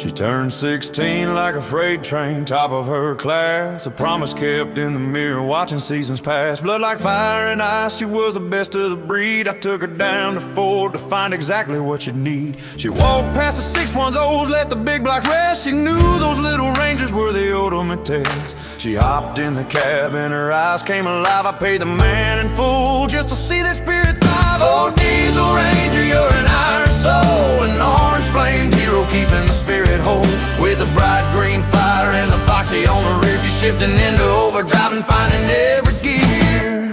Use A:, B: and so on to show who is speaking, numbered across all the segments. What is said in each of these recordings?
A: She turned 16 like a freight train, top of her class, a promise kept in the mirror, watching seasons pass. Blood like fire and ice, she was the best of the breed. I took her down to Ford to find exactly what you'd need. She walked past the 6.0s, let the big blocks rest. She knew those little Rangers were the ultimate test. She hopped in the cab and her eyes came alive. I paid the man in full just to see that spirit thrive. Oh, Diesel Ranger, you're an iron soul, an orange-flamed hero keeping the spirit whole. With the bright green fire and the Foxy on the rear, she's shifting into overdrive and finding every gear.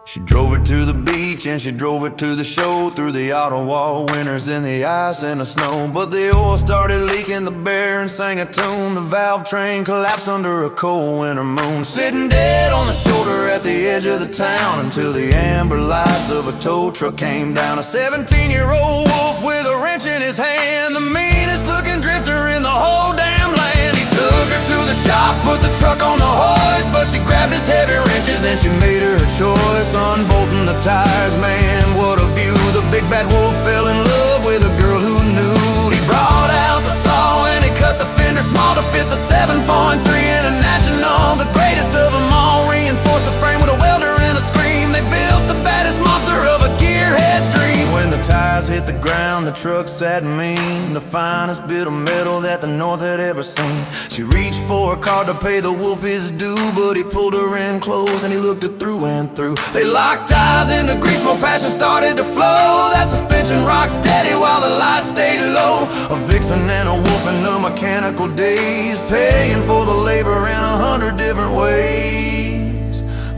A: She drove it to the beach and she drove it to the show, through the Ottawa winters in the ice and the snow. But the oil started leaking, the Baron sang a tune. The valve train collapsed under a cold winter moon, sitting dead on the shoulder at the edge of the town, until the amber lights of a tow truck came down. A 17-year-old wolf with a wrench in his hand, the meanest looking drifter in the whole damn land. He took her to the shop, put the truck on the hoist, but she grabbed his heavy wrenches and she made her choice. Unbolting the tires, man, what a view. The big bad wolf fell in love with a girl who knew. He brought out the saw and he cut the fender small to fit the 7.3 International, the greatest of them all. Reinforced the frame with a welder and a scream. They built the baddest monster of a gearhead's dream. When the tires hit the ground, the truck sat mean, the finest bit of metal that the North had ever seen. She reached for a card to pay the wolf his due, but he pulled her in close and he looked her through and through. They locked eyes in the grease, more passion started to flow. That suspension rocked steady while the lights stayed low. A vixen and a wolf in the mechanical days, paying for the labor in 100 different ways.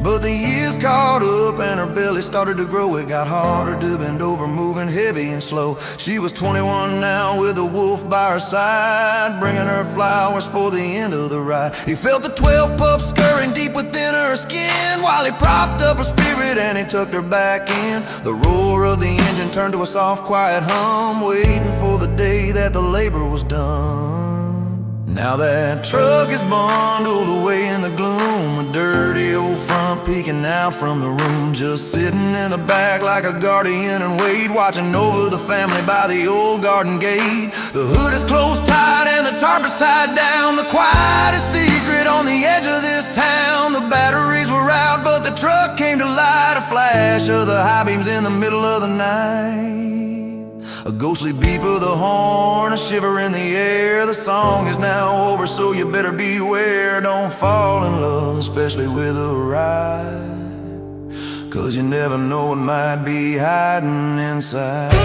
A: But the years caught up and her belly started to grow. It got harder to bend over, moving heavy and slow. She was 21 now with a wolf by her side, bringing her flowers for the end of the ride. He felt the 12 pups scurrying deep within her skin, while he propped up her spirit and he tucked her back in. The roar of the engine turned to a soft quiet hum, waiting for the day that the labor was done. Now that truck is bundled away in the gloom, a dirty old front peeking out from the room. Just sitting in the back like a guardian and wait, watching over the family by the old garden gate. The hood is closed tight and the tarp is tied down, the quietest secret on the edge of this town. The batteries were out but the truck came to light, a flash of the high beams in the middle of the night. A ghostly beep of the horn, a shiver in the air. The song is now over, so you better beware. Don't fall in love, especially with a ride, 'cause you never know what might be hiding inside.